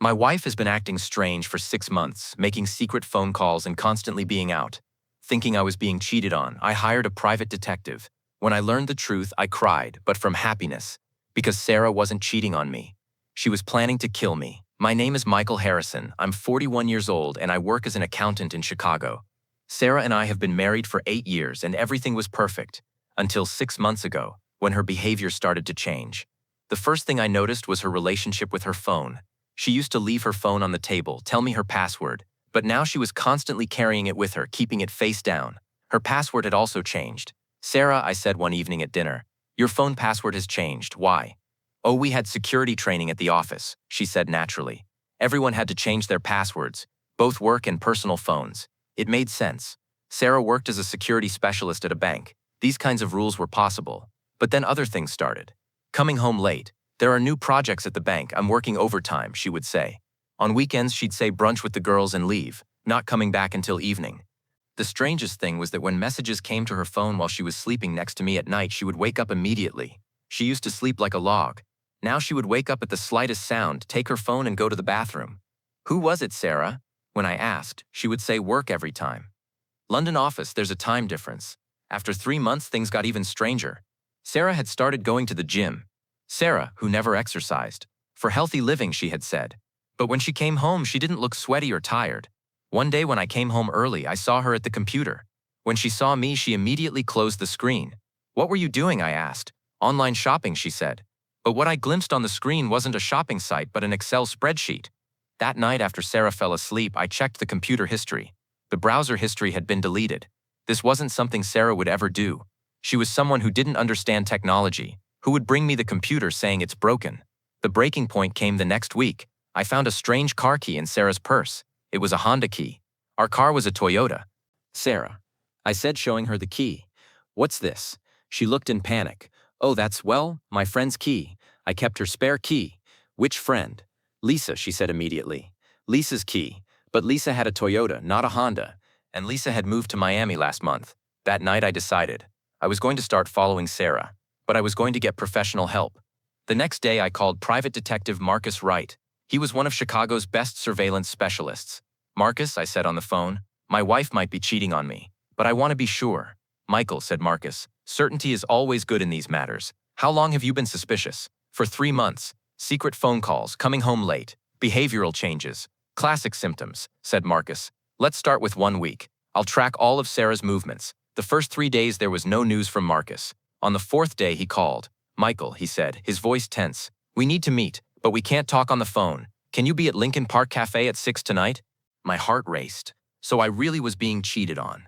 My wife has been acting strange for 6 months, making secret phone calls and constantly being out. Thinking I was being cheated on, I hired a private detective. When I learned the truth, I cried, but from happiness, because Sarah wasn't cheating on me. She was planning to kill me. My name is Michael Harrison. I'm 41 years old and I work as an accountant in Chicago. Sarah and I have been married for 8 years and everything was perfect, until 6 months ago, when her behavior started to change. The first thing I noticed was her relationship with her phone. She used to leave her phone on the table, tell me her password, but now she was constantly carrying it with her, keeping it face down. Her password had also changed. "Sarah," I said one evening at dinner, "your phone password has changed. Why?" "Oh, we had security training at the office," she said naturally. Everyone had to change their passwords, both work and personal phones. It made sense. Sarah worked as a security specialist at a bank. These kinds of rules were possible. But then other things started. Coming home late. "There are new projects at the bank. I'm working overtime," she would say. On weekends, she'd say brunch with the girls and leave, not coming back until evening. The strangest thing was that when messages came to her phone while she was sleeping next to me at night, she would wake up immediately. She used to sleep like a log. Now she would wake up at the slightest sound, take her phone and go to the bathroom. "Who was it, Sarah?" When I asked, she would say work every time. London office, there's a time difference. After 3 months, things got even stranger. Sarah had started going to the gym. Sarah, who never exercised. For healthy living, she had said. But when she came home, she didn't look sweaty or tired. One day when I came home early, I saw her at the computer. When she saw me, she immediately closed the screen. "What were you doing?" I asked. "Online shopping," she said. But what I glimpsed on the screen wasn't a shopping site but an Excel spreadsheet. That night after Sarah fell asleep, I checked the computer history. The browser history had been deleted. This wasn't something Sarah would ever do. She was someone who didn't understand technology, who would bring me the computer saying it's broken. The breaking point came the next week. I found a strange car key in Sarah's purse. It was a Honda key. Our car was a Toyota. "Sarah," I said, showing her the key. "What's this?" She looked in panic. "Oh, that's, well, my friend's key. I kept her spare key." "Which friend?" "Lisa," she said immediately. "Lisa's key. But Lisa had a Toyota, not a Honda. And Lisa had moved to Miami last month." That night I decided. I was going to start following Sarah. But I was going to get professional help. The next day I called private detective Marcus Wright. He was one of Chicago's best surveillance specialists. "Marcus," I said on the phone, "my wife might be cheating on me, but I want to be sure." "Michael," said Marcus, "certainty is always good in these matters. How long have you been suspicious?" "For 3 months. Secret phone calls, coming home late, behavioral changes. Classic symptoms," said Marcus. "Let's start with 1 week. I'll track all of Sarah's movements." The first 3 days there was no news from Marcus. On the 4th day he called. "Michael," he said, his voice tense. "We need to meet, but we can't talk on the phone. Can you be at Lincoln Park Cafe at 6 tonight?" My heart raced. So I really was being cheated on.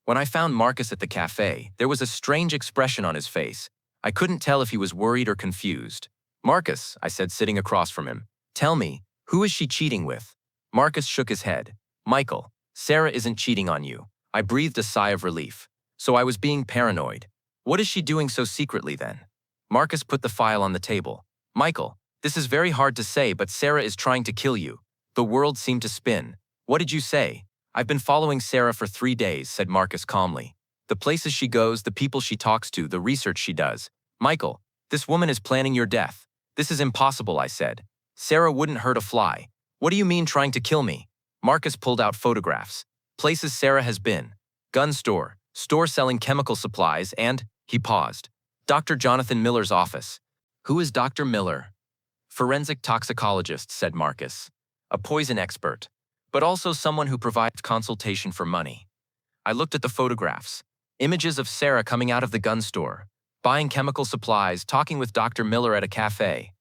When I found Marcus at the cafe, there was a strange expression on his face. I couldn't tell if he was worried or confused. "Marcus," I said, sitting across from him, "tell me, who is she cheating with?" Marcus shook his head. "Michael, Sarah isn't cheating on you." I breathed a sigh of relief. So I was being paranoid. "What is she doing so secretly then?" Marcus put the file on the table. "Michael, this is very hard to say, but Sarah is trying to kill you." The world seemed to spin. "What did you say?" "I've been following Sarah for 3 days," said Marcus calmly. "The places she goes, the people she talks to, the research she does." "Michael, this woman is planning your death." "This is impossible," I said. "Sarah wouldn't hurt a fly." "What do you mean trying to kill me?" Marcus pulled out photographs. Places Sarah has been. Gun store, store selling chemical supplies, and, he paused, Dr. Jonathan Miller's office. "Who is Dr. Miller?" "Forensic toxicologist," said Marcus. "A poison expert, but also someone who provides consultation for money." I looked at the photographs. Images of Sarah coming out of the gun store, buying chemical supplies, talking with Dr. Miller at a cafe.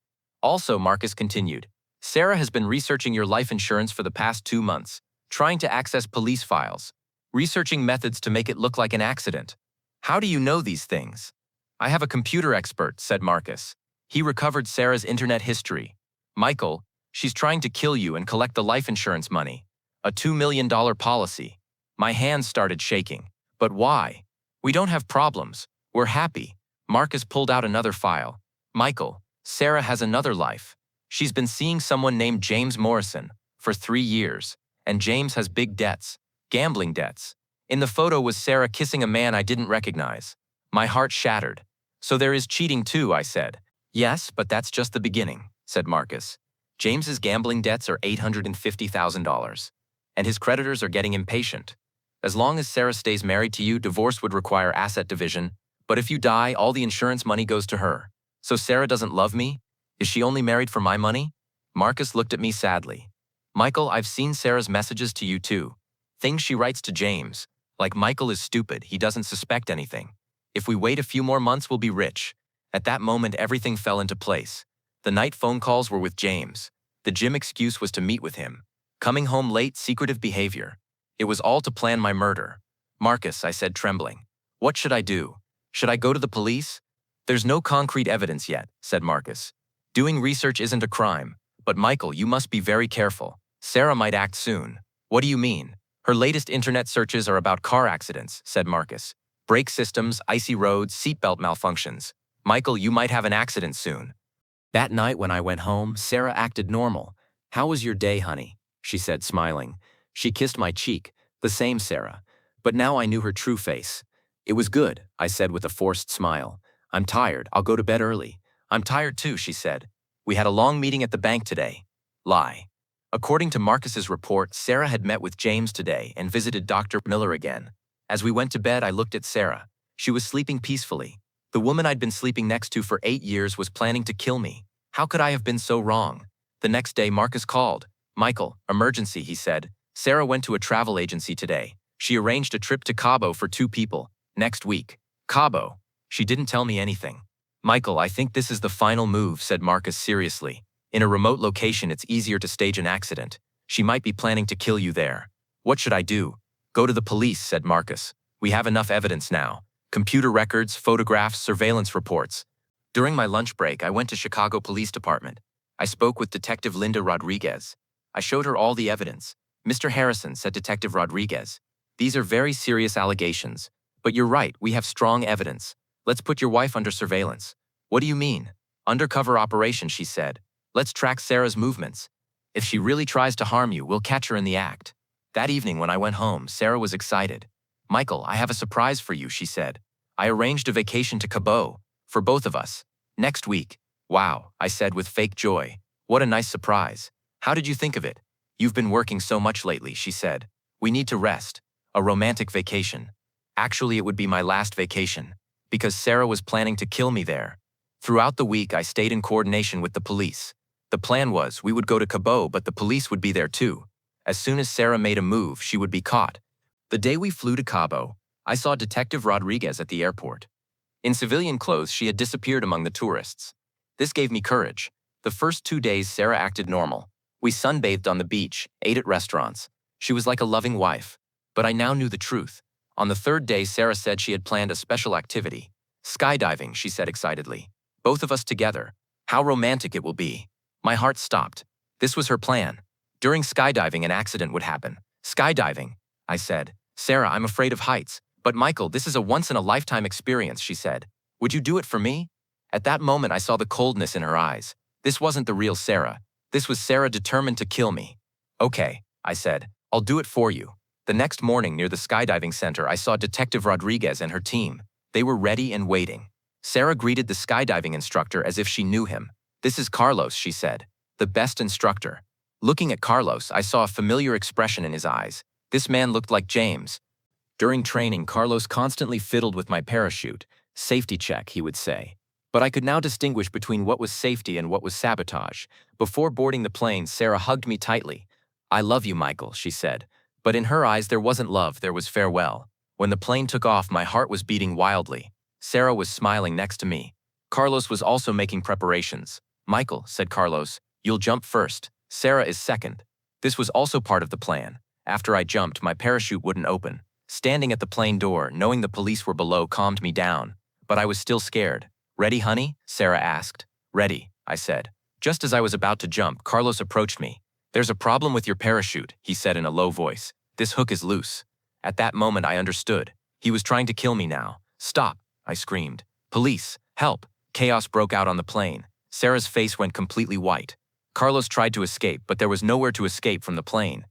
"Also," Marcus continued, "Sarah has been researching your life insurance for the past 2 months, trying to access police files, researching methods to make it look like an accident." "How do you know these things?" "I have a computer expert," said Marcus. "He recovered Sarah's internet history." "Michael, she's trying to kill you and collect the life insurance money. A $2 million policy." My hands started shaking. "But why? We don't have problems. We're happy." Marcus pulled out another file. "Michael, Sarah has another life. She's been seeing someone named James Morrison for 3 years, and James has big debts, gambling debts. In the photo was Sarah kissing a man I didn't recognize." My heart shattered. "So there is cheating too," I said. "Yes, but that's just the beginning," said Marcus. James's gambling debts are $850,000, and his creditors are getting impatient. As long as Sarah stays married to you, divorce would require asset division, but if you die, all the insurance money goes to her. So Sarah doesn't love me? Is she only married for my money? Marcus looked at me sadly. Michael, I've seen Sarah's messages to you too. Things she writes to James. Like Michael is stupid, he doesn't suspect anything. If we wait a few more months, we'll be rich. At that moment, everything fell into place. The night phone calls were with James. The gym excuse was to meet with him. Coming home late, secretive behavior. It was all to plan my murder. Marcus, I said, trembling. What should I do? Should I go to the police? There's no concrete evidence yet, said Marcus. Doing research isn't a crime. But Michael, you must be very careful. Sarah might act soon. What do you mean? Her latest internet searches are about car accidents, said Marcus. Brake systems, icy roads, seatbelt malfunctions. Michael, you might have an accident soon. That night when I went home, Sarah acted normal. How was your day, honey? She said, smiling. She kissed my cheek. The same, Sarah. But now I knew her true face. It was good, I said with a forced smile. I'm tired. I'll go to bed early. I'm tired too, she said. We had a long meeting at the bank today. Lie. According to Marcus's report, Sarah had met with James today and visited Dr. Miller again. As we went to bed, I looked at Sarah. She was sleeping peacefully. The woman I'd been sleeping next to for 8 years was planning to kill me. How could I have been so wrong? The next day, Marcus called. Michael, emergency, he said. Sarah went to a travel agency today. She arranged a trip to Cabo for 2 people. Next week. Cabo. She didn't tell me anything. Michael, I think this is the final move, said Marcus seriously. In a remote location, it's easier to stage an accident. She might be planning to kill you there. What should I do? Go to the police, said Marcus. We have enough evidence now. Computer records, photographs, surveillance reports. During my lunch break, I went to Chicago Police Department. I spoke with Detective Linda Rodriguez. I showed her all the evidence. Mr. Harrison, said Detective Rodriguez. These are very serious allegations. But you're right, we have strong evidence. Let's put your wife under surveillance. What do you mean? Undercover operation, she said. Let's track Sarah's movements. If she really tries to harm you, we'll catch her in the act. That evening when I went home, Sarah was excited. Michael, I have a surprise for you, she said. I arranged a vacation to Cabo. For both of us. Next week. Wow, I said with fake joy. What a nice surprise. How did you think of it? You've been working so much lately, she said. We need to rest. A romantic vacation. Actually, it would be my last vacation. Because Sarah was planning to kill me there. Throughout the week, I stayed in coordination with the police. The plan was we would go to Cabo, but the police would be there too. As soon as Sarah made a move, she would be caught. The day we flew to Cabo, I saw Detective Rodriguez at the airport. In civilian clothes, she had disappeared among the tourists. This gave me courage. The first 2 days, Sarah acted normal. We sunbathed on the beach, ate at restaurants. She was like a loving wife. But I now knew the truth. On the 3rd day, Sarah said she had planned a special activity. Skydiving, she said excitedly. Both of us together. How romantic it will be. My heart stopped. This was her plan. During skydiving, an accident would happen. Skydiving, I said. Sarah, I'm afraid of heights. But Michael, this is a once-in-a-lifetime experience, she said. Would you do it for me? At that moment, I saw the coldness in her eyes. This wasn't the real Sarah. This was Sarah determined to kill me. Okay, I said. I'll do it for you. The next morning near the skydiving center, I saw Detective Rodriguez and her team. They were ready and waiting. Sarah greeted the skydiving instructor as if she knew him. This is Carlos, she said. The best instructor. Looking at Carlos, I saw a familiar expression in his eyes. This man looked like James. During training, Carlos constantly fiddled with my parachute. Safety check, he would say. But I could now distinguish between what was safety and what was sabotage. Before boarding the plane, Sarah hugged me tightly. I love you, Michael, she said. But in her eyes, there wasn't love, there was farewell. When the plane took off, my heart was beating wildly. Sarah was smiling next to me. Carlos was also making preparations. Michael, said Carlos, you'll jump first. Sarah is second. This was also part of the plan. After I jumped, my parachute wouldn't open. Standing at the plane door, knowing the police were below, calmed me down. But I was still scared. Ready, honey? Sarah asked. Ready, I said. Just as I was about to jump, Carlos approached me. There's a problem with your parachute, he said in a low voice. This hook is loose. At that moment, I understood. He was trying to kill me now. Stop, I screamed. Police, help. Chaos broke out on the plane. Sarah's face went completely white. Carlos tried to escape, but there was nowhere to escape from the plane.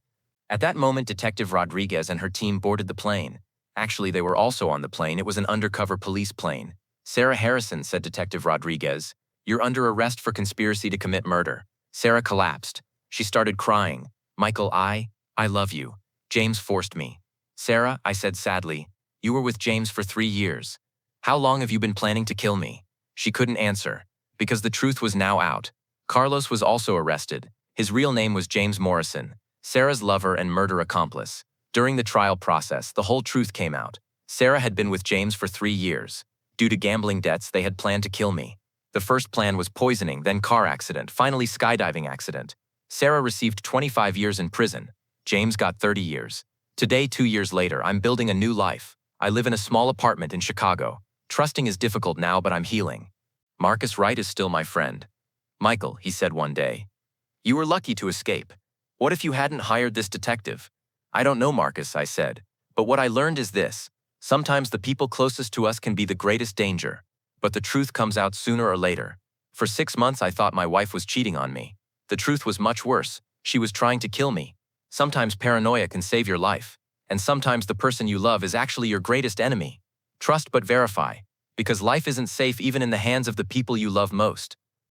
At that moment, Detective Rodriguez and her team boarded the plane. Actually, they were also on the plane. It was an undercover police plane. Sarah Harrison, said Detective Rodriguez, you're under arrest for conspiracy to commit murder. Sarah collapsed. She started crying. Michael, I love you. James forced me. Sarah, I said sadly, you were with James for 3 years. How long have you been planning to kill me? She couldn't answer, because the truth was now out. Carlos was also arrested. His real name was James Morrison, Sarah's lover and murder accomplice. During the trial process, the whole truth came out. Sarah had been with James for 3 years. Due to gambling debts, they had planned to kill me. The first plan was poisoning, then car accident, finally skydiving accident. Sarah received 25 years in prison. James got 30 years. Today, 2 years later, I'm building a new life. I live in a small apartment in Chicago. Trusting is difficult now, but I'm healing. Marcus Wright is still my friend. Michael, he said one day, you were lucky to escape. What if you hadn't hired this detective? I don't know, Marcus, I said. But what I learned is this. Sometimes the people closest to us can be the greatest danger. But the truth comes out sooner or later. For 6 months, I thought my wife was cheating on me. The truth was much worse. She was trying to kill me. Sometimes paranoia can save your life. And sometimes the person you love is actually your greatest enemy. Trust but verify. Because life isn't safe even in the hands of the people you love most.